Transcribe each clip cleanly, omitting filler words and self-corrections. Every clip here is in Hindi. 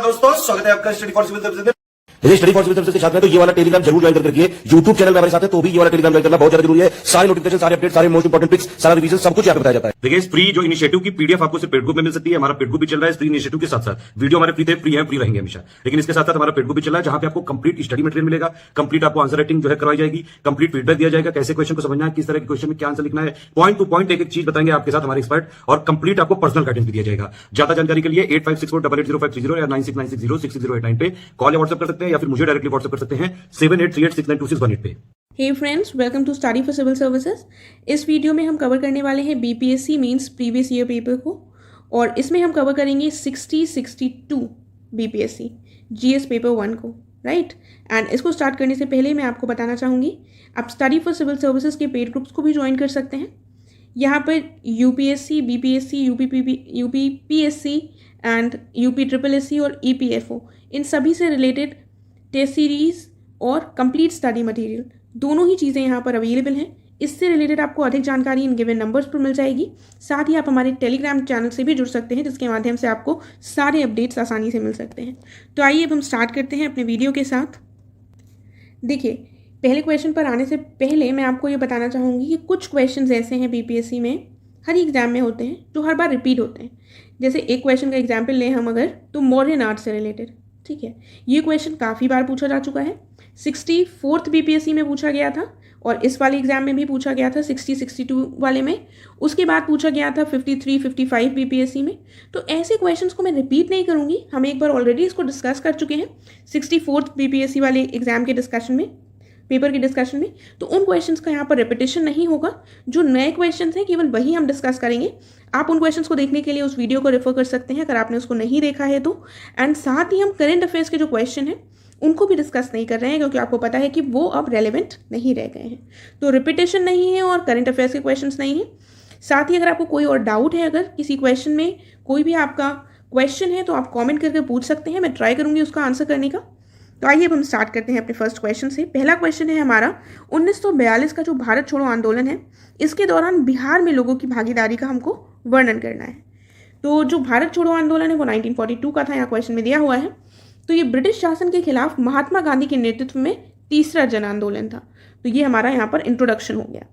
दोस्तों, स्वागत है आपका study for civil services. Study for civil services के साथ में तो ये वाला टेलीग्राम जरूर ज्वाइन करके रखिए। यूट्यूब चैनल में हमारे साथ है तो भी ये वाला टेलीग्राम ज्वाइन करना बहुत ज्यादा जरूरी है। सारे नोटिफिकेशन, सारे अपडेट, सारे मोस्ट इंपोर्टेंट पिक्स, सारा रिवीजन सब कुछ यहाँ पे बताया जाता है। देखिए, इस फ्री जो इनिशिएटिव की पीडीएफ आपको सिर्फ पेड ग्रुप में मिल सकती है। हमारा पेड ग्रुप भी चल रहा है इस फ्री इनिशिएटिव के साथ साथ। वीडियो हमारे फ्री रहेंगे हमेशा, लेकिन इसके साथ साथ हमारा पेड ग्रुप भी चल रहा है जहां पे आपको कंप्लीट स्टडी मटेरियल मिलेगा। कंप्लीट आपको आंसर राइटिंग जो है करवाई जाएगी, कंप्लीट फीडबैक दिया जाएगा, कैसे क्वेश्चन को समझना है, किस तरह के क्वेश्चन में क्या आंसर लिखना है, पॉइंट टू पॉइंट एक एक चीज बताएंगे आपके साथ हमारे एक्सपर्ट, और कंप्लीट आपको पर्सनल गाइडेंस भी दिया जाएगा। ज्यादा जानकारी के लिए 8564880530 या 9696066089 पे कॉल या व्हाट्सएप कर सकते हैं, या फिर मुझे डायरेक्टली व्हाट्सएप कर सकते हैं 7838692618 पे। Hey friends, welcome to study for civil services. इस वीडियो में हम कवर करने वाले हैं BPSC mains previous year paper को, और इसमें हम कवर करेंगे 60-62 बीपीएससी जीएस पेपर 1 को, राइट। एंड इसको स्टार्ट करने से पहले मैं आपको बताना चाहूँगी, आप स्टडी फॉर सिविल सर्विसेज के पेड ग्रुप्स को भी ज्वाइन कर सकते हैं। यहाँ पर UPSC, BPSC, UPPSC and UPSC और ईपीएफओ, इन सभी से रिलेटेड टेस्ट सीरीज और कंप्लीट स्टडी मटेरियल दोनों ही चीज़ें यहाँ पर अवेलेबल हैं। इससे रिलेटेड आपको अधिक जानकारी इन गिवन नंबर्स पर मिल जाएगी। साथ ही आप हमारे टेलीग्राम चैनल से भी जुड़ सकते हैं, जिसके माध्यम से आपको सारे अपडेट्स आसानी से मिल सकते हैं। तो आइए अब हम स्टार्ट करते हैं अपने वीडियो के साथ। देखिए, पहले क्वेश्चन पर आने से पहले मैं आपको ये बताना चाहूँगी कि कुछ क्वेश्चन ऐसे हैं बीपीएससी में, हर एग्जाम में होते हैं, जो हर बार रिपीट होते हैं। जैसे एक क्वेश्चन का एग्जाम्पल लें हम अगर, तो मॉडर्न आर्ट से रिलेटेड, ठीक है। ये क्वेश्चन काफ़ी बार पूछा जा चुका है। 64th बीपीएससी में पूछा गया था, और इस वाले एग्जाम में भी पूछा गया था 60-62 वाले में। उसके बाद पूछा गया था 53-55 बीपीएससी में। तो ऐसे क्वेश्चंस को मैं रिपीट नहीं करूँगी, हम एक बार ऑलरेडी इसको डिस्कस कर चुके हैं 64th बीपीएससी वाले एग्जाम के डिस्कशन में, पेपर के डिस्कशन में। तो उन क्वेश्चंस का यहाँ पर रिपीटिशन नहीं होगा। जो नए क्वेश्चंस हैं केवल वही हम डिस्कस करेंगे। आप उन क्वेश्चंस को देखने के लिए उस वीडियो को रेफर कर सकते हैं अगर आपने उसको नहीं देखा है तो। एंड साथ ही हम करंट अफेयर्स के जो क्वेश्चन हैं उनको भी डिस्कस नहीं कर रहे हैं, क्योंकि आपको पता है कि वो अब रेलेवेंट नहीं रह गए हैं। तो रिपीटेशन नहीं है और करंट अफेयर्स के क्वेश्चंस नहीं है। साथ ही अगर आपको कोई और डाउट है, अगर किसी क्वेश्चन में कोई भी आपका क्वेश्चन है, तो आप कॉमेंट करके पूछ सकते हैं, मैं ट्राई करूँगी उसका आंसर करने का। तो आइए अब हम स्टार्ट करते हैं अपने फर्स्ट क्वेश्चन से। पहला क्वेश्चन है हमारा, 1942 का जो भारत छोड़ो आंदोलन है, इसके दौरान बिहार में लोगों की भागीदारी का हमको वर्णन करना है। तो जो भारत छोड़ो आंदोलन है वो 1942 का था, यहाँ क्वेश्चन में दिया हुआ है। तो ये ब्रिटिश शासन के खिलाफ महात्मा गांधी के नेतृत्व में तीसरा जन आंदोलन था। तो ये हमारा यहाँ पर इंट्रोडक्शन हो गया।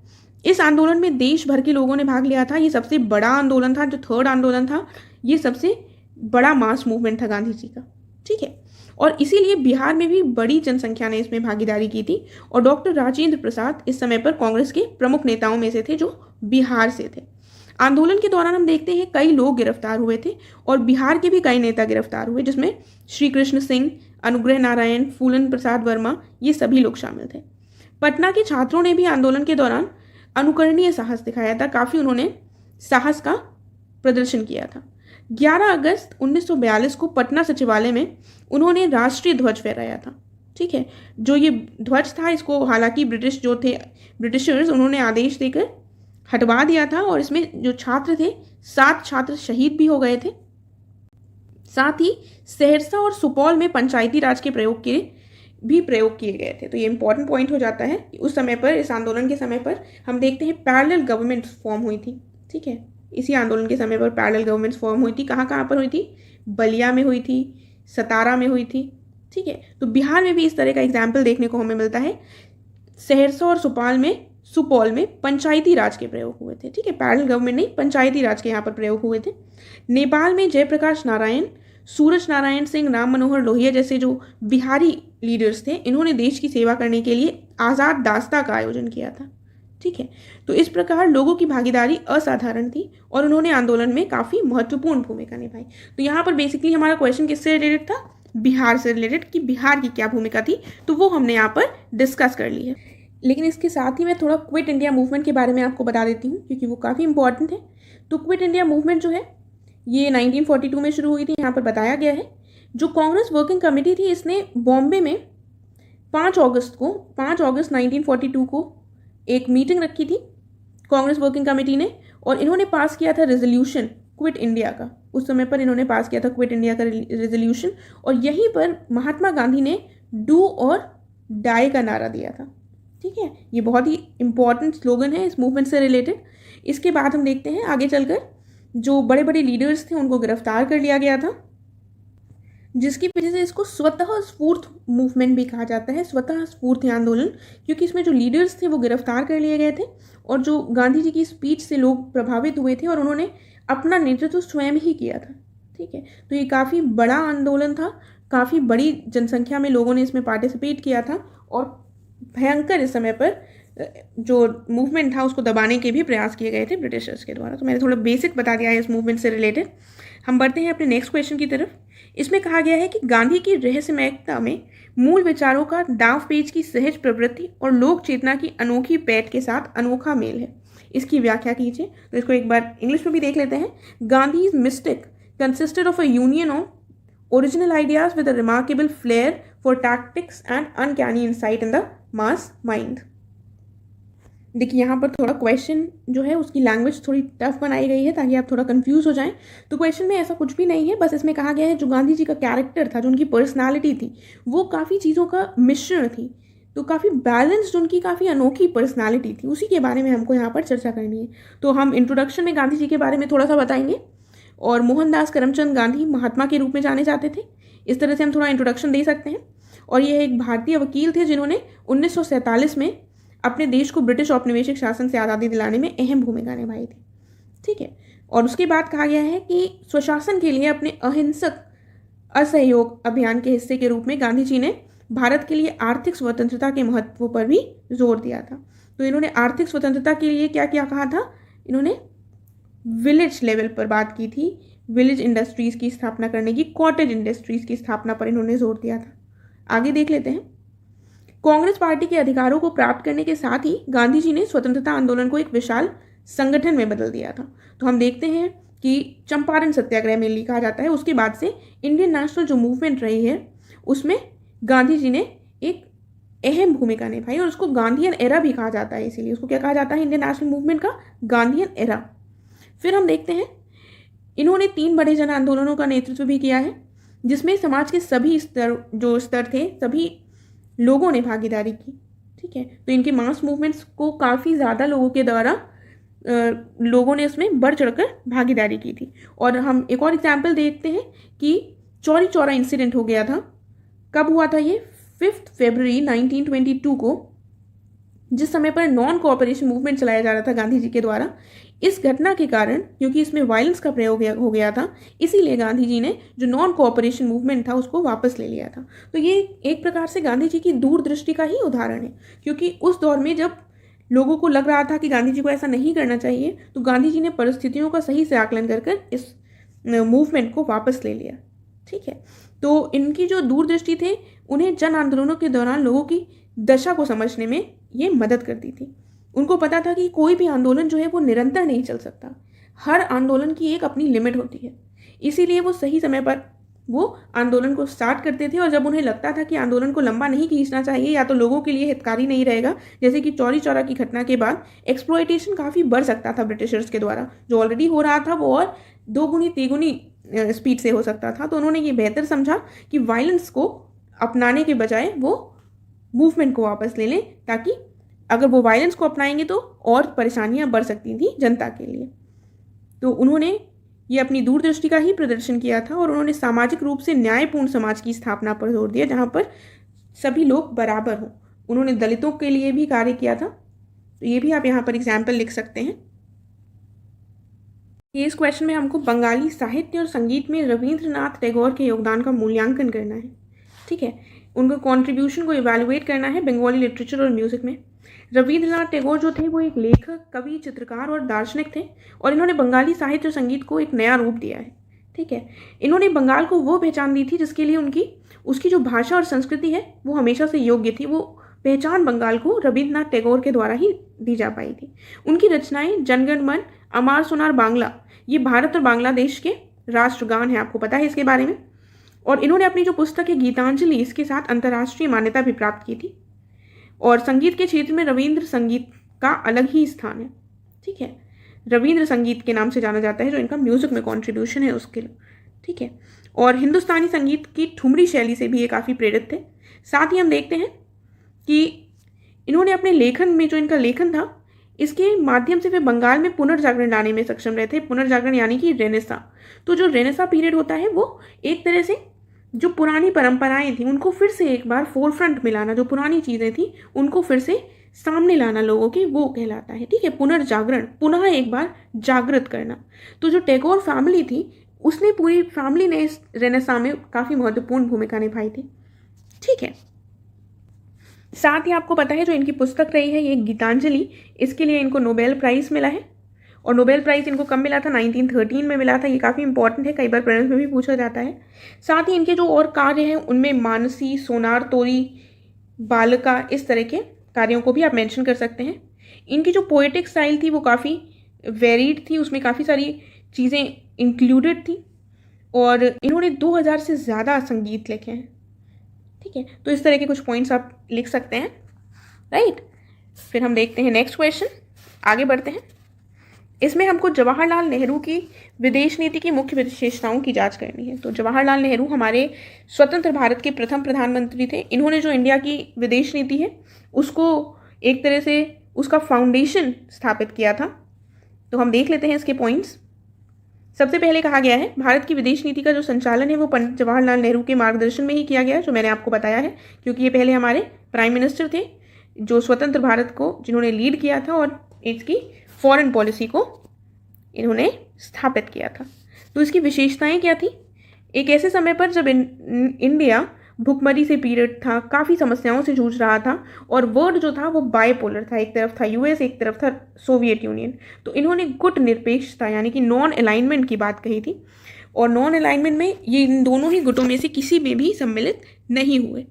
इस आंदोलन में देश भर के लोगों ने भाग लिया था। ये सबसे बड़ा आंदोलन था, जो थर्ड आंदोलन था, ये सबसे बड़ा मास मूवमेंट था गांधी जी का, ठीक है। और इसीलिए बिहार में भी बड़ी जनसंख्या ने इसमें भागीदारी की थी। और डॉक्टर राजेंद्र प्रसाद इस समय पर कांग्रेस के प्रमुख नेताओं में से थे, जो बिहार से थे। आंदोलन के दौरान हम देखते हैं कई लोग गिरफ्तार हुए थे, और बिहार के भी कई नेता गिरफ्तार हुए, जिसमें श्री कृष्ण सिंह, अनुग्रह नारायण, फूलन प्रसाद वर्मा, ये सभी लोग शामिल थे। पटना के छात्रों ने भी आंदोलन के दौरान अनुकरणीय साहस दिखाया था। काफ़ी उन्होंने साहस का प्रदर्शन किया था। 11 अगस्त 1942 को पटना सचिवालय में उन्होंने राष्ट्रीय ध्वज फहराया था, ठीक है। जो ये ध्वज था, इसको हालांकि ब्रिटिशर्स उन्होंने आदेश देकर हटवा दिया था, और इसमें जो छात्र थे, 7 छात्र शहीद भी हो गए थे। साथ ही सहरसा और सुपौल में पंचायती राज के प्रयोग किए गए थे। तो ये इंपॉर्टेंट पॉइंट हो जाता है कि उस समय पर, इस आंदोलन के समय पर हम देखते हैं पैरेलल गवर्नमेंट फॉर्म हुई थी, ठीक है। इसी आंदोलन के समय पर पैरेलल गवर्नमेंट फॉर्म हुई थी। कहाँ कहाँ पर हुई थी? बलिया में हुई थी, सतारा में हुई थी, ठीक है। तो बिहार में भी इस तरह का एग्जाम्पल देखने को हमें मिलता है। सहरसा और सुपौल में पंचायती राज के प्रयोग हुए थे, ठीक है। पैरेलल गवर्नमेंट नहीं, पंचायती राज के यहाँ पर प्रयोग हुए थे। नेपाल में जयप्रकाश नारायण, सूरज नारायण सिंह, राम मनोहर लोहिया जैसे जो बिहारी लीडर्स थे, इन्होंने देश की सेवा करने के लिए आज़ाद दास्ता का आयोजन किया था, ठीक है। तो इस प्रकार लोगों की भागीदारी असाधारण थी, और उन्होंने आंदोलन में काफ़ी महत्वपूर्ण भूमिका निभाई। तो यहाँ पर बेसिकली हमारा क्वेश्चन किससे रिलेटेड था? बिहार से रिलेटेड, कि बिहार की क्या भूमिका थी, तो वो हमने यहाँ पर डिस्कस कर ली है। लेकिन इसके साथ ही मैं थोड़ा क्विट इंडिया मूवमेंट के बारे में आपको बता देती हूँ, क्योंकि वो काफ़ी इंपॉर्टेंट है। तो क्विट इंडिया मूवमेंट जो है, ये 1942 में शुरू हुई थी, यहाँ पर बताया गया है। जो कांग्रेस वर्किंग कमेटी थी, इसने बॉम्बे में 5 अगस्त 1942 को एक मीटिंग रखी थी कांग्रेस वर्किंग कमेटी ने, और इन्होंने पास किया था रेजोल्यूशन क्विट इंडिया का। उस समय पर इन्होंने पास किया था क्विट इंडिया का रेजोल्यूशन, और यहीं पर महात्मा गांधी ने डू और डाई का नारा दिया था, ठीक है। ये बहुत ही इंपॉर्टेंट स्लोगन है इस मूवमेंट से रिलेटेड। इसके बाद हम देखते हैं आगे चलकर जो बड़े बड़े लीडर्स थे उनको गिरफ्तार कर लिया गया था। जिसकी वजह से इसको स्वतः स्फूर्त मूवमेंट भी कहा जाता है, स्वतः स्फूर्ति आंदोलन, क्योंकि इसमें जो लीडर्स थे वो गिरफ्तार कर लिए गए थे और जो गांधी जी की स्पीच से लोग प्रभावित हुए थे और उन्होंने अपना नेतृत्व स्वयं ही किया था। ठीक है, तो ये काफ़ी बड़ा आंदोलन था, काफ़ी बड़ी जनसंख्या में लोगों ने इसमें पार्टिसिपेट किया था और भयंकर इस समय पर जो मूवमेंट था उसको दबाने के भी प्रयास किए गए थे ब्रिटिशर्स के द्वारा। तो मैंने थोड़ा बेसिक बता दिया है इस मूवमेंट से रिलेटेड। हम बढ़ते हैं अपने नेक्स्ट क्वेश्चन की तरफ। इसमें कहा गया है कि गांधी की रहस्यमयता में मूल विचारों का दाव पेच की सहज प्रवृत्ति और लोक चेतना की अनोखी पैठ के साथ अनोखा मेल है। इसकी व्याख्या कीजिए। तो इसको एक बार इंग्लिश में भी देख लेते हैं। Gandhi's mistake consisted of a union of original ideas with a remarkable flair for tactics and uncanny insight in the mass mind। देखिए यहाँ पर थोड़ा क्वेश्चन जो है उसकी लैंग्वेज थोड़ी टफ बनाई गई है ताकि आप थोड़ा कंफ्यूज हो जाएं। तो क्वेश्चन में ऐसा कुछ भी नहीं है, बस इसमें कहा गया है जो गांधी जी का कैरेक्टर था, जो उनकी पर्सनालिटी थी, वो काफ़ी चीज़ों का मिश्रण थी, तो काफ़ी बैलेंस्ड, उनकी काफ़ी अनोखी पर्सनालिटी थी, उसी के बारे में हमको यहाँ पर चर्चा करनी है। तो हम इंट्रोडक्शन में गांधी जी के बारे में थोड़ा सा बताएंगे। और मोहनदास करमचंद गांधी महात्मा के रूप में जाने जाते थे, इस तरह से हम थोड़ा इंट्रोडक्शन दे सकते हैं। और ये एक भारतीय वकील थे जिन्होंने 1947 में अपने देश को ब्रिटिश औपनिवेशिक शासन से आज़ादी दिलाने में अहम भूमिका निभाई थी। ठीक है, और उसके बाद कहा गया है कि स्वशासन के लिए अपने अहिंसक असहयोग अभियान के हिस्से के रूप में गांधी जी ने भारत के लिए आर्थिक स्वतंत्रता के महत्व पर भी जोर दिया था। तो इन्होंने आर्थिक स्वतंत्रता के लिए क्या क्या कहा था, इन्होंने विलेज लेवल पर बात की थी, विलेज इंडस्ट्रीज़ की स्थापना करने की, कॉटेज इंडस्ट्रीज़ की स्थापना पर इन्होंने जोर दिया था। आगे देख लेते हैं। कांग्रेस पार्टी के अधिकारों को प्राप्त करने के साथ ही गांधी जी ने स्वतंत्रता आंदोलन को एक विशाल संगठन में बदल दिया था। तो हम देखते हैं कि चंपारण सत्याग्रह में लिखा जाता है, उसके बाद से इंडियन नेशनल जो मूवमेंट रही है उसमें गांधी जी ने एक अहम भूमिका निभाई और उसको गांधीयन एरा भी कहा जाता है। इसीलिए उसको क्या कहा जाता है, इंडियन नेशनल मूवमेंट का गांधीयन एरा। फिर हम देखते हैं इन्होंने 3 बड़े जन आंदोलनों का नेतृत्व भी किया है, जिसमें समाज के सभी स्तर थे, सभी लोगों ने भागीदारी की। ठीक है, तो इनके मास मूवमेंट्स को काफ़ी ज़्यादा लोगों के द्वारा लोगों ने इसमें बढ़ चढ़कर भागीदारी की थी। और हम एक और एग्जाम्पल देखते हैं कि चौरी चौरा इंसिडेंट हो गया था। कब हुआ था ये? 5 फरवरी 1922 को, जिस समय पर नॉन कोऑपरेशन मूवमेंट चलाया जा रहा था गांधी जी के द्वारा। इस घटना के कारण, क्योंकि इसमें वायलेंस का प्रयोग हो गया था, इसीलिए गांधी जी ने जो नॉन कोऑपरेशन मूवमेंट था उसको वापस ले लिया था। तो ये एक प्रकार से गांधी जी की दूरदृष्टि का ही उदाहरण है, क्योंकि उस दौर में जब लोगों को लग रहा था कि गांधी जी को ऐसा नहीं करना चाहिए, तो गांधी जी ने परिस्थितियों का सही से आकलन कर इस मूवमेंट को वापस ले लिया। ठीक है, तो इनकी जो दूरदृष्टि थे, उन्हें जन आंदोलनों के दौरान लोगों की दशा को समझने में ये मदद करती थी। उनको पता था कि कोई भी आंदोलन जो है वो निरंतर नहीं चल सकता, हर आंदोलन की एक अपनी लिमिट होती है। इसीलिए वो सही समय पर वो आंदोलन को स्टार्ट करते थे, और जब उन्हें लगता था कि आंदोलन को लंबा नहीं खींचना चाहिए या तो लोगों के लिए हितकारी नहीं रहेगा, जैसे कि चौरी चौरा की घटना के बाद एक्सप्लॉयटेशन काफ़ी बढ़ सकता था ब्रिटिशर्स के द्वारा, जो ऑलरेडी हो रहा था वो और 2 गुनी 3 गुनी स्पीड से हो सकता था। तो उन्होंने ये बेहतर समझा कि वायलेंस को अपनाने के बजाय वो मूवमेंट को वापस ले लें, ताकि अगर वो वायलेंस को अपनाएंगे तो और परेशानियां बढ़ सकती थी जनता के लिए। तो उन्होंने ये अपनी दूरदृष्टि का ही प्रदर्शन किया था, और उन्होंने सामाजिक रूप से न्यायपूर्ण समाज की स्थापना पर जोर दिया, जहाँ पर सभी लोग बराबर हों। उन्होंने दलितों के लिए भी कार्य किया था। तो ये भी आप यहाँ पर एग्जाम्पल लिख सकते हैं। ये इस क्वेश्चन में हमको बंगाली साहित्य और संगीत में रविंद्रनाथ टैगोर के योगदान का मूल्यांकन करना है। ठीक है, उनके कॉन्ट्रीब्यूशन को इवैल्यूएट करना है बंगाली लिटरेचर और म्यूज़िक में। रविंद्रनाथ टैगोर जो थे वो एक लेखक, कवि, चित्रकार और दार्शनिक थे, और इन्होंने बंगाली साहित्य और संगीत को एक नया रूप दिया है। ठीक है, इन्होंने बंगाल को वो पहचान दी थी जिसके लिए उसकी जो भाषा और संस्कृति है वो हमेशा से योग्य थी। वो पहचान बंगाल को रविंद्रनाथ टैगोर के द्वारा ही दी जा पाई थी। उनकी रचनाएं जनगण मन, अमार सोनार बांग्ला, ये भारत और बांग्लादेश के राष्ट्रगान हैं, आपको पता है इसके बारे में। और इन्होंने अपनी जो पुस्तक है गीतांजलि, इसके साथ अंतर्राष्ट्रीय मान्यता भी प्राप्त की थी। और संगीत के क्षेत्र में रविंद्र संगीत का अलग ही स्थान है। ठीक है, रविंद्र संगीत के नाम से जाना जाता है, जो इनका म्यूजिक में कंट्रीब्यूशन है उसके लिए। ठीक है, और हिंदुस्तानी संगीत की ठुमरी शैली से भी ये काफ़ी प्रेरित थे। साथ ही हम देखते हैं कि इन्होंने अपने लेखन में, जो इनका लेखन था, इसके माध्यम से वे बंगाल में पुनर्जागरण लाने में सक्षम रहे थे। पुनर्जागरण यानी कि रेनेसा। तो जो रेनेसा पीरियड होता है वो एक तरह से जो पुरानी परंपराएं थी उनको फिर से एक बार फोरफ्रंट में लाना, जो पुरानी चीज़ें थी उनको फिर से सामने लाना लोगों के, वो कहलाता है, ठीक है, पुनर्जागरण, पुनः एक बार जागृत करना। तो जो टैगोर फैमिली थी उसने, पूरी फैमिली ने इस रेनेसां में काफ़ी महत्वपूर्ण भूमिका निभाई थी, ठीक है। साथ ही आपको पता है जो इनकी पुस्तक रही है ये गीतांजलि, इसके लिए इनको नोबेल प्राइज़ मिला है। और नोबेल प्राइज़ इनको कब मिला था? 1913 में मिला था। ये काफ़ी इंपॉर्टेंट है, कई बार प्रीलिम्स में भी पूछा जाता है। साथ ही इनके जो और कार्य हैं उनमें मानसी, सोनार तोरी, बालिका, इस तरह के कार्यों को भी आप मेंशन कर सकते हैं। इनकी जो पोएटिक स्टाइल थी वो काफ़ी वेरीड थी, उसमें काफ़ी सारी चीज़ें इंक्लूडेड थी और इन्होंने 2000 से ज़्यादा संगीत लिखे हैं, ठीक है। तो इस तरह के कुछ पॉइंट्स आप लिख सकते हैं, राइट। फिर हम देखते हैं नेक्स्ट क्वेश्चन, आगे बढ़ते हैं। इसमें हमको जवाहरलाल नेहरू की विदेश नीति की मुख्य विशेषताओं की जांच करनी है। तो जवाहरलाल नेहरू हमारे स्वतंत्र भारत के प्रथम प्रधानमंत्री थे। इन्होंने जो इंडिया की विदेश नीति है उसको एक तरह से उसका फाउंडेशन स्थापित किया था। तो हम देख लेते हैं इसके पॉइंट्स। सबसे पहले कहा गया है भारत की विदेश नीति का जो संचालन है वो पंडित जवाहरलाल नेहरू के मार्गदर्शन में ही किया गया, जो मैंने आपको बताया है, क्योंकि ये पहले हमारे प्राइम मिनिस्टर थे जो स्वतंत्र भारत को जिन्होंने लीड किया था और इसकी फॉरेन पॉलिसी को इन्होंने स्थापित किया था। तो इसकी विशेषताएं क्या थी? एक ऐसे समय पर जब इंडिया भुखमरी से पीड़ित था, काफ़ी समस्याओं से जूझ रहा था और वर्ल्ड जो था वो बायपोलर था, एक तरफ था यूएस, एक तरफ था सोवियत यूनियन। तो इन्होंने गुट निरपेक्षता यानी कि नॉन अलाइनमेंट की बात कही थी और नॉन अलाइनमेंट में ये इन दोनों ही गुटों में से किसी में भी सम्मिलित नहीं हुए,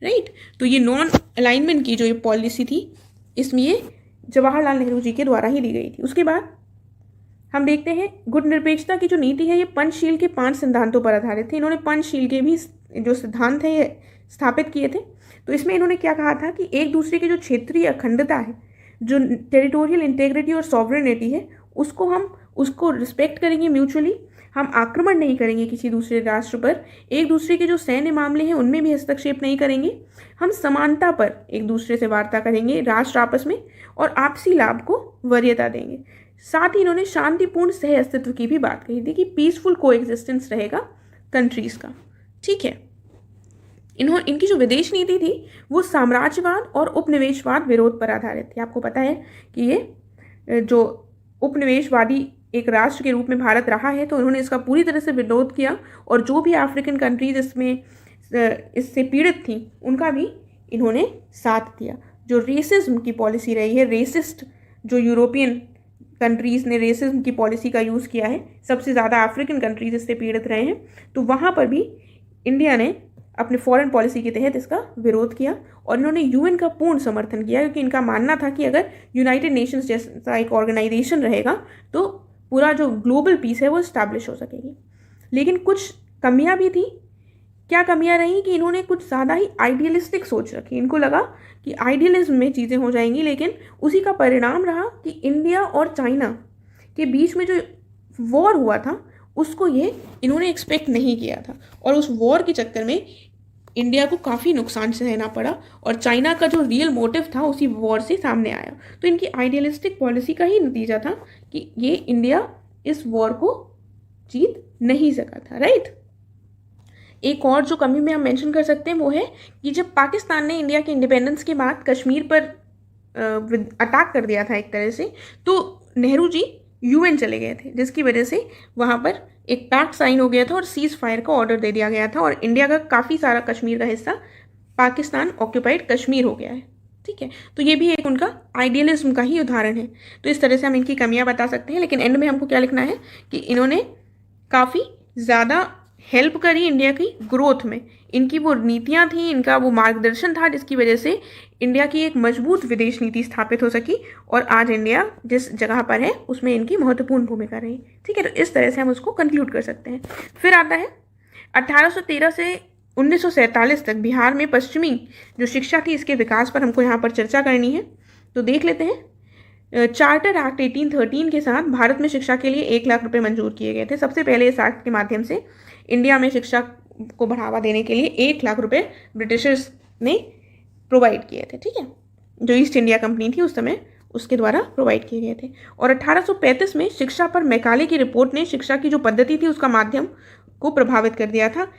राइट। तो ये नॉन अलाइनमेंट की जो ये पॉलिसी थी इसमें ये जवाहरलाल नेहरू जी के द्वारा ही दी गई थी। उसके बाद हम देखते हैं गुट निरपेक्षता की जो नीति है ये पंचशील के 5 सिद्धांतों पर आधारित थी। इन्होंने पंचशील के भी जो सिद्धांत है ये स्थापित किए थे। तो इसमें इन्होंने क्या कहा था कि एक दूसरे की जो क्षेत्रीय अखंडता है, जो टेरिटोरियल इंटेग्रिटी और सॉवरेनिटी है, उसको रिस्पेक्ट करेंगे म्यूचुअली। हम आक्रमण नहीं करेंगे किसी दूसरे राष्ट्र पर, एक दूसरे के जो सैन्य मामले हैं उनमें भी हस्तक्षेप नहीं करेंगे। हम समानता पर एक दूसरे से वार्ता करेंगे राष्ट्र आपस में और आपसी लाभ को वरीयता देंगे। साथ ही इन्होंने शांतिपूर्ण सह अस्तित्व की भी बात कही थी कि पीसफुल को एग्जिस्टेंस रहेगा कंट्रीज का, ठीक है। इनकी जो विदेश नीति थी वो साम्राज्यवाद और उपनिवेशवाद विरोध पर आधारित थी। आपको पता है कि ये जो उपनिवेशवादी एक राष्ट्र के रूप में भारत रहा है, तो उन्होंने इसका पूरी तरह से विरोध किया और जो भी अफ्रीकन कंट्रीज इससे पीड़ित थी उनका भी इन्होंने साथ दिया। जो रेसिज्म की पॉलिसी रही है, रेसिस्ट जो यूरोपियन कंट्रीज़ ने रेसिज्म की पॉलिसी का यूज़ किया है, सबसे ज़्यादा अफ्रीकन कंट्रीज इससे पीड़ित रहे हैं, तो वहाँ पर भी इंडिया ने अपने फॉरेन पॉलिसी के तहत इसका विरोध किया और इन्होंने यूएन का पूर्ण समर्थन किया, क्योंकि इनका मानना था कि अगर यूनाइटेड नेशंस जैसा एक ऑर्गेनाइजेशन रहेगा तो पूरा जो ग्लोबल पीस है वो इस्टेब्लिश हो सकेगी। लेकिन कुछ कमियां भी थी। क्या कमियां रही कि इन्होंने कुछ ज़्यादा ही आइडियलिस्टिक सोच रखी। इनको लगा कि आइडियलिज्म में चीज़ें हो जाएंगी, लेकिन उसी का परिणाम रहा कि इंडिया और चाइना के बीच में जो वॉर हुआ था उसको इन्होंने एक्सपेक्ट नहीं किया था और उस वॉर के चक्कर में इंडिया को काफ़ी नुकसान सहना पड़ा और चाइना का जो रियल मोटिव था उसी वॉर से सामने आया। तो इनकी आइडियलिस्टिक पॉलिसी का ही नतीजा था कि ये इंडिया इस वॉर को जीत नहीं सका था, राइट। एक और जो कमी में हम मेंशन कर सकते हैं वो है कि जब पाकिस्तान ने इंडिया के इंडिपेंडेंस के बाद कश्मीर पर अटैक कर दिया था एक तरह से, तो नेहरू जी यूएन चले गए थे, जिसकी वजह से वहाँ पर एक पैक्ट साइन हो गया था और सीज फायर का ऑर्डर दे दिया गया था और इंडिया का काफ़ी सारा कश्मीर का हिस्सा पाकिस्तान ऑक्यूपाइड कश्मीर हो गया है, ठीक है। तो ये भी एक उनका आइडियलिज्म का ही उदाहरण है। तो इस तरह से हम इनकी कमियां बता सकते हैं, लेकिन एंड में हमको क्या लिखना है कि इन्होंने काफ़ी ज़्यादा हेल्प करी इंडिया की ग्रोथ में। इनकी वो नीतियाँ थी, इनका वो मार्गदर्शन था, जिसकी वजह से इंडिया की एक मजबूत विदेश नीति स्थापित हो सकी और आज इंडिया जिस जगह पर है उसमें इनकी महत्वपूर्ण भूमिका रही, ठीक है। तो इस तरह से हम उसको कंक्लूड कर सकते हैं। फिर आता है 1813 से 1947 तक बिहार में पश्चिमी जो शिक्षा थी इसके विकास पर हमको यहाँ पर चर्चा करनी है। तो देख लेते हैं। चार्टर एक्ट 1813 के साथ भारत में शिक्षा के लिए 1 लाख रुपए मंजूर किए गए थे। सबसे पहले इस एक्ट के माध्यम से इंडिया में शिक्षा को बढ़ावा देने के लिए 1 लाख रुपए ब्रिटिशर्स ने प्रोवाइड किए थे, ठीक है। जो ईस्ट इंडिया कंपनी थी उस समय उसके द्वारा प्रोवाइड किए गए थे। और 1835 में शिक्षा पर मैकाले की रिपोर्ट ने शिक्षा की जो पद्धति थी उसका माध्यम को प्रभावित कर दिया था।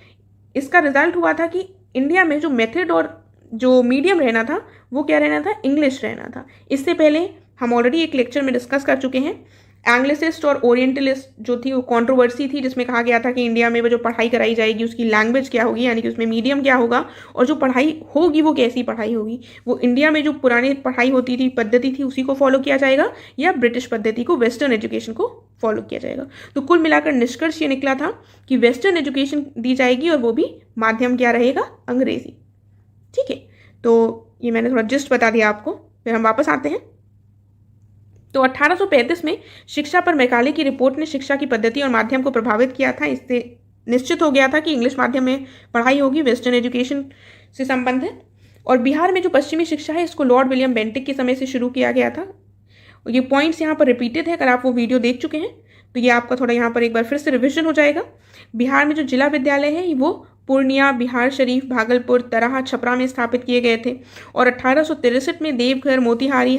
इसका रिजल्ट हुआ था कि इंडिया में जो मेथड और जो मीडियम रहना था वो क्या रहना था, इंग्लिश रहना था। इससे पहले हम ऑलरेडी एक लेक्चर में डिस्कस कर चुके हैं, एंग्लिसिस्ट और ओरिएंटलिस्ट जो थी वो कंट्रोवर्सी थी, जिसमें कहा गया था कि इंडिया में वो जो पढ़ाई कराई जाएगी उसकी लैंग्वेज क्या होगी, यानी कि उसमें मीडियम क्या होगा, और जो पढ़ाई होगी वो कैसी पढ़ाई होगी, वो इंडिया में जो पुरानी पढ़ाई होती थी, पद्धति थी, उसी को फॉलो किया जाएगा या ब्रिटिश पद्धति को, वेस्टर्न एजुकेशन को फॉलो किया जाएगा। तो कुल मिलाकर निष्कर्ष ये निकला था कि वेस्टर्न एजुकेशन दी जाएगी और वो भी माध्यम क्या रहेगा, अंग्रेजी। ठीक है, तो ये मैंने थोड़ा जिस्ट बता दिया आपको। फिर हम वापस आते हैं। तो 1835 में शिक्षा पर मैकाले की रिपोर्ट ने शिक्षा की पद्धति और माध्यम को प्रभावित किया था। इससे निश्चित हो गया था कि इंग्लिश माध्यम में पढ़ाई होगी, वेस्टर्न एजुकेशन से संबंधित। और बिहार में जो पश्चिमी शिक्षा है इसको लॉर्ड विलियम बेंटिक के समय से शुरू किया गया था। ये पॉइंट्स यहाँ पर रिपीटेड है, अगर आप वो वीडियो देख चुके हैं तो ये आपका थोड़ा यहाँ पर एक बार फिर से रिविजन हो जाएगा। बिहार में जो जिला विद्यालय है वो पूर्णिया, बिहार शरीफ, भागलपुर, तराहा, छपरा में स्थापित किए गए थे। और 1863 में देवघर, मोतिहारी,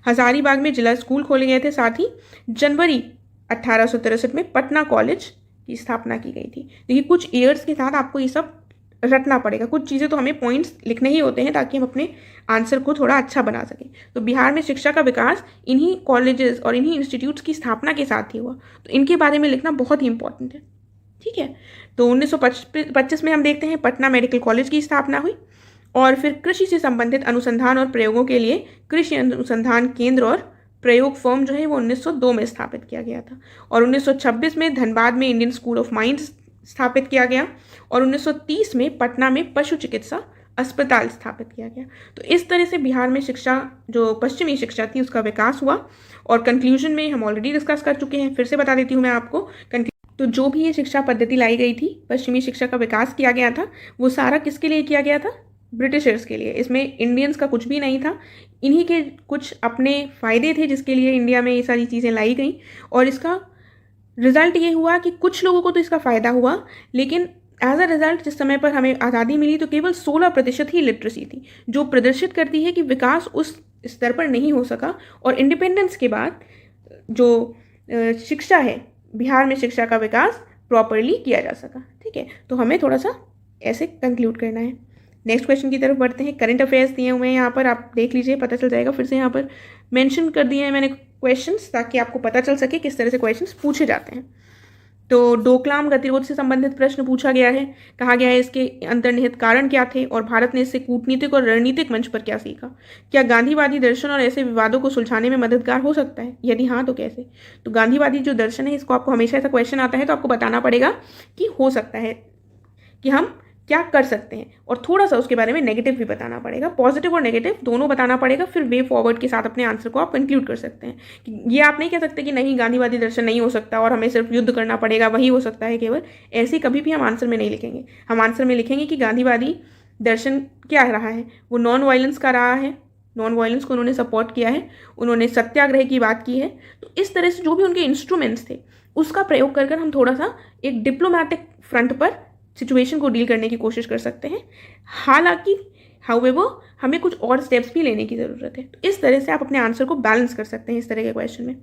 हजारीबाग में जिला स्कूल खोले गए थे। साथ ही जनवरी 1863 में पटना कॉलेज की स्थापना की गई थी। देखिए कुछ ईयर्स के साथ आपको ये सब रटना पड़ेगा, कुछ चीज़ें तो हमें पॉइंट्स लिखने ही होते हैं ताकि हम अपने आंसर को थोड़ा अच्छा बना सकें। तो बिहार में शिक्षा का विकास इन्हीं कॉलेजेस और इन्हीं इंस्टीट्यूट्स की स्थापना के साथ ही हुआ, तो इनके बारे में लिखना बहुत ही इंपॉर्टेंट है। ठीक है, तो 1925 में हम देखते हैं पटना मेडिकल कॉलेज की स्थापना हुई। और फिर कृषि से संबंधित अनुसंधान और प्रयोगों के लिए कृषि अनुसंधान केंद्र और प्रयोग फर्म जो है वो 1902 में स्थापित किया गया था। और 1926 में धनबाद में इंडियन स्कूल ऑफ माइंस स्थापित किया गया। और 1930 में पटना में पशु चिकित्सा अस्पताल स्थापित किया गया। तो इस तरह से बिहार में शिक्षा, जो पश्चिमी शिक्षा थी, उसका विकास हुआ। और कंक्लूजन में हम ऑलरेडी डिस्कस कर चुके हैं, फिर से बता देती हूँ मैं आपको। तो जो भी ये शिक्षा पद्धति लाई गई थी, पश्चिमी शिक्षा का विकास किया गया था, वो सारा किसके लिए किया गया था, ब्रिटिशर्स के लिए। इसमें इंडियंस का कुछ भी नहीं था, इन्हीं के कुछ अपने फ़ायदे थे जिसके लिए इंडिया में ये सारी चीज़ें लाई गई। और इसका रिज़ल्ट ये हुआ कि कुछ लोगों को तो इसका फ़ायदा हुआ, लेकिन एज अ रिज़ल्ट जिस समय पर हमें आज़ादी मिली तो केवल 16% ही लिटरेसी थी, जो प्रदर्शित करती है कि विकास उस स्तर पर नहीं हो सका। और इंडिपेंडेंस के बाद जो शिक्षा है, बिहार में शिक्षा का विकास प्रॉपरली किया जा सका। ठीक है, तो हमें थोड़ा सा ऐसे कंक्लूड करना है। नेक्स्ट क्वेश्चन की तरफ बढ़ते हैं। करंट अफेयर्स दिए हुए हैं यहाँ पर, आप देख लीजिए, पता चल जाएगा। फिर से यहाँ पर मेंशन कर दिए हैं मैंने क्वेश्चंस, ताकि आपको पता चल सके किस तरह से क्वेश्चंस पूछे जाते हैं। तो डोकलाम गतिरोध से संबंधित प्रश्न पूछा गया है। कहा गया है इसके अंतर्निहित कारण क्या थे और भारत ने इससे कूटनीतिक और रणनीतिक मंच पर क्या सीखा। क्या गांधीवादी दर्शन और ऐसे विवादों को सुलझाने में मददगार हो सकता है, यदि हाँ तो कैसे। तो गांधीवादी जो दर्शन है, इसको आपको हमेशा ऐसा क्वेश्चन आता है तो आपको बताना पड़ेगा कि हो सकता है, कि हम क्या कर सकते हैं, और थोड़ा सा उसके बारे में नेगेटिव भी बताना पड़ेगा, पॉजिटिव और नेगेटिव दोनों बताना पड़ेगा। फिर वे फॉरवर्ड के साथ अपने आंसर को आप कंक्लूड कर सकते हैं। ये आप नहीं कह सकते कि नहीं गांधीवादी दर्शन नहीं हो सकता और हमें सिर्फ युद्ध करना पड़ेगा, वही हो सकता है केवल, ऐसे कभी भी हम आंसर में नहीं लिखेंगे। हम आंसर में लिखेंगे कि गांधीवादी दर्शन क्या रहा है, वो नॉन वायलेंस का रहा है, नॉन वायलेंस को उन्होंने सपोर्ट किया है, उन्होंने सत्याग्रह की बात की है। तो इस तरह से जो भी उनके इंस्ट्रूमेंट्स थे उसका प्रयोग कर हम थोड़ा सा एक डिप्लोमैटिक फ्रंट पर सिचुएशन को डील करने की कोशिश कर सकते हैं। हालांकि हाउएवर हमें कुछ और स्टेप्स भी लेने की ज़रूरत है। तो इस तरह से आप अपने आंसर को बैलेंस कर सकते हैं इस तरह के क्वेश्चन में।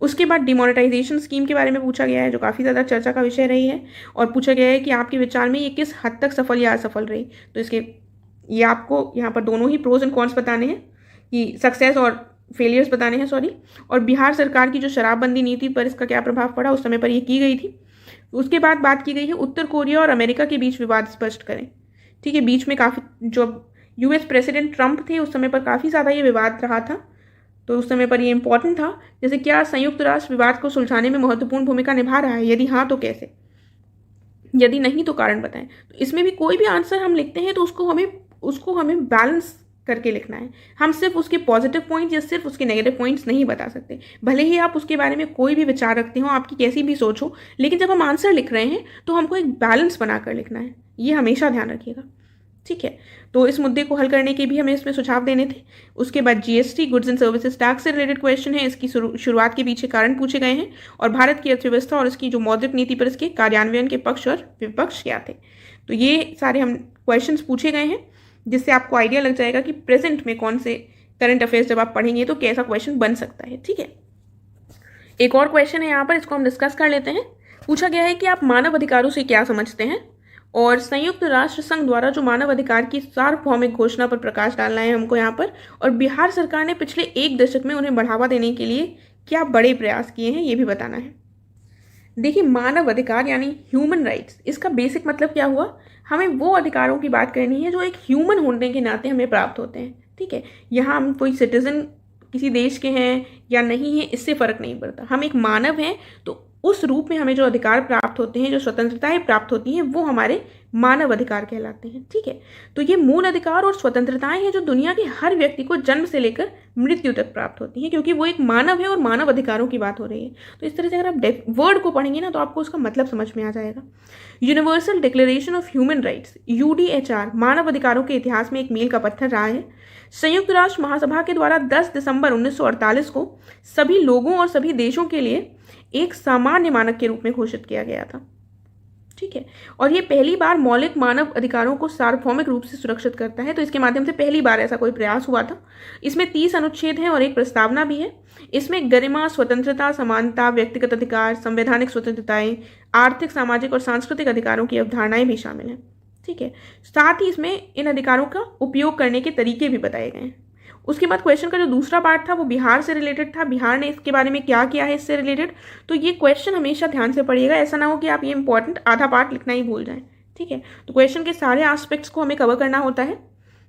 उसके बाद डिमोनेटाइजेशन स्कीम के बारे में पूछा गया है, जो काफ़ी ज़्यादा चर्चा का विषय रही है। और पूछा गया है कि आपके विचार में ये किस हद तक सफल या असफल रही। तो इसके ये आपको यहाँ पर दोनों ही प्रोज एंड कॉन्स बताने हैं, कि सक्सेस और फेलियर्स बताने हैं, सॉरी। और बिहार सरकार की जो शराबबंदी नीति पर इसका क्या प्रभाव पड़ा, उस समय पर ये की गई थी। उसके बाद बात की गई है उत्तर कोरिया और अमेरिका के बीच विवाद स्पष्ट करें। ठीक है, बीच में काफ़ी जो यूएस प्रेसिडेंट ट्रंप थे उस समय पर काफ़ी ज़्यादा ये विवाद रहा था, तो उस समय पर ये इंपॉर्टेंट था। जैसे क्या संयुक्त राष्ट्र विवाद को सुलझाने में महत्वपूर्ण भूमिका निभा रहा है, यदि हाँ तो कैसे, यदि नहीं तो कारण बताएं। तो इसमें भी कोई भी आंसर हम लिखते हैं तो उसको हमें बैलेंस करके लिखना है। हम सिर्फ उसके पॉजिटिव पॉइंट्स या सिर्फ उसके नेगेटिव पॉइंट्स नहीं बता सकते। भले ही आप उसके बारे में कोई भी विचार रखते हो, आपकी कैसी भी सोच हो, लेकिन जब हम आंसर लिख रहे हैं तो हमको एक बैलेंस बनाकर लिखना है, ये हमेशा ध्यान रखिएगा। ठीक है, तो इस मुद्दे को हल करने के भी हमें इसमें सुझाव देने थे। उसके बाद GST, goods and services tax से रिलेटेड क्वेश्चन है, इसकी शुरुआत के पीछे कारण पूछे गए हैं। और भारत की अर्थव्यवस्था और इसकी जो मौद्रिक नीति पर इसके कार्यान्वयन के पक्ष और विपक्ष क्या थे। तो ये सारे हम क्वेश्चन पूछे गए हैं, जिससे आपको आइडिया लग जाएगा कि प्रेजेंट में कौन से करंट अफेयर्स जब आप पढ़ेंगे तो कैसा क्वेश्चन बन सकता है। ठीक है, एक और क्वेश्चन है यहाँ पर, इसको हम डिस्कस कर लेते हैं। पूछा गया है कि आप मानव अधिकारों से क्या समझते हैं और संयुक्त राष्ट्र संघ द्वारा जो मानव अधिकार की सार्वभौमिक घोषणा पर प्रकाश डालना है हमको यहाँ पर, और बिहार सरकार ने पिछले 1 दशक में उन्हें बढ़ावा देने के लिए क्या बड़े प्रयास किए हैं ये भी बताना है। देखिए, मानव अधिकार यानी ह्यूमन राइट्स, इसका बेसिक मतलब क्या हुआ, हमें वो अधिकारों की बात करनी है जो एक ह्यूमन होने के नाते हमें प्राप्त होते हैं। ठीक है, यहाँ हम कोई सिटीजन किसी देश के हैं या नहीं हैं इससे फ़र्क नहीं पड़ता, हम एक मानव हैं, तो उस रूप में हमें जो अधिकार प्राप्त होते हैं, जो स्वतंत्रताएं प्राप्त होती हैं, वो हमारे मानव अधिकार कहलाते हैं। ठीक है, तो ये मूल अधिकार और स्वतंत्रताएं हैं जो दुनिया के हर व्यक्ति को जन्म से लेकर मृत्यु तक प्राप्त होती हैं, क्योंकि वो एक मानव है और मानव अधिकारों की बात हो रही है। तो इस तरह से अगर आप वर्ड को पढ़ेंगे ना तो आपको उसका मतलब समझ में आ जाएगा। Universal declaration of human rights UDHR मानव अधिकारों के इतिहास में एक मील का पत्थर रहा है। संयुक्त राष्ट्र महासभा के द्वारा 10 दिसंबर 1948 को सभी लोगों और सभी देशों के लिए एक सामान्य मानक के रूप में घोषित किया गया था। ठीक है, और ये पहली बार मौलिक मानव अधिकारों को सार्वभौमिक रूप से सुरक्षित करता है। तो इसके माध्यम से पहली बार ऐसा कोई प्रयास हुआ था। इसमें 30 अनुच्छेद हैं और एक प्रस्तावना भी है। इसमें गरिमा, स्वतंत्रता, समानता, व्यक्तिगत अधिकार, संवैधानिक स्वतंत्रताएं, आर्थिक, सामाजिक और सांस्कृतिक अधिकारों की अवधारणाएं भी शामिल हैं। ठीक है, साथ ही इसमें इन अधिकारों का उपयोग करने के तरीके भी बताए गए हैं। उसके बाद क्वेश्चन का जो दूसरा पार्ट था वो बिहार से रिलेटेड था। बिहार ने इसके बारे में क्या किया है इससे रिलेटेड, तो ये क्वेश्चन हमेशा ध्यान से पढ़िएगा, ऐसा ना हो कि आप ये इंपॉर्टेंट आधा पार्ट लिखना ही भूल जाएं। ठीक है, तो क्वेश्चन के सारे एस्पेक्ट्स को हमें कवर करना होता है।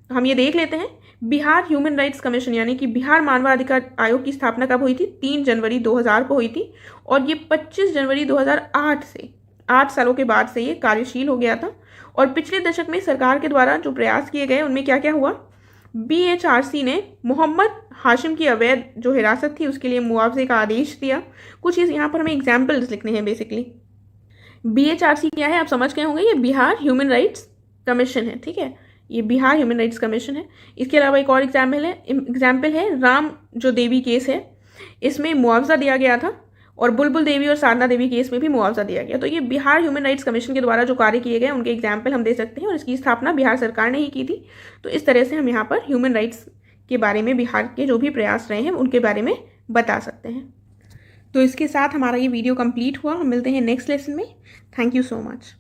हम ये देख लेते हैं, बिहार ह्यूमन राइट्स कमीशन यानी कि बिहार मानवाधिकार आयोग की स्थापना कब हुई थी? 3 जनवरी 2000 को हुई थी, और ये 25 जनवरी 2008 से 8 सालों के बाद से ये कार्यशील हो गया था। और पिछले दशक में सरकार के द्वारा जो प्रयास किए गए उनमें क्या क्या हुआ, BHRC ने मोहम्मद हाशिम की अवैध जो हिरासत थी उसके लिए मुआवजे का आदेश दिया। कुछ चीज़ यहाँ पर हमें एग्जाम्पल्स लिखने हैं। बेसिकली BHRC क्या है आप समझ गए होंगे, ये बिहार ह्यूमन राइट्स कमीशन है। ठीक है, ये बिहार ह्यूमन राइट्स कमीशन है। इसके अलावा एक और एग्जाम्पल है राम जो देवी केस है, इसमें मुआवजा दिया गया था, और बुलबुल देवी और साधना देवी केस में भी मुआवजा दिया गया। तो ये बिहार ह्यूमन राइट्स कमीशन के द्वारा जो कार्य किए गए उनके एग्जाम्पल हम दे सकते हैं, और इसकी स्थापना बिहार सरकार ने ही की थी। तो इस तरह से हम यहाँ पर ह्यूमन राइट्स के बारे में बिहार के जो भी प्रयास रहे हैं उनके बारे में बता सकते हैं। तो इसके साथ हमारा ये वीडियो कंप्लीट हुआ। हम मिलते हैं नेक्स्ट लेसन में। Thank you so much.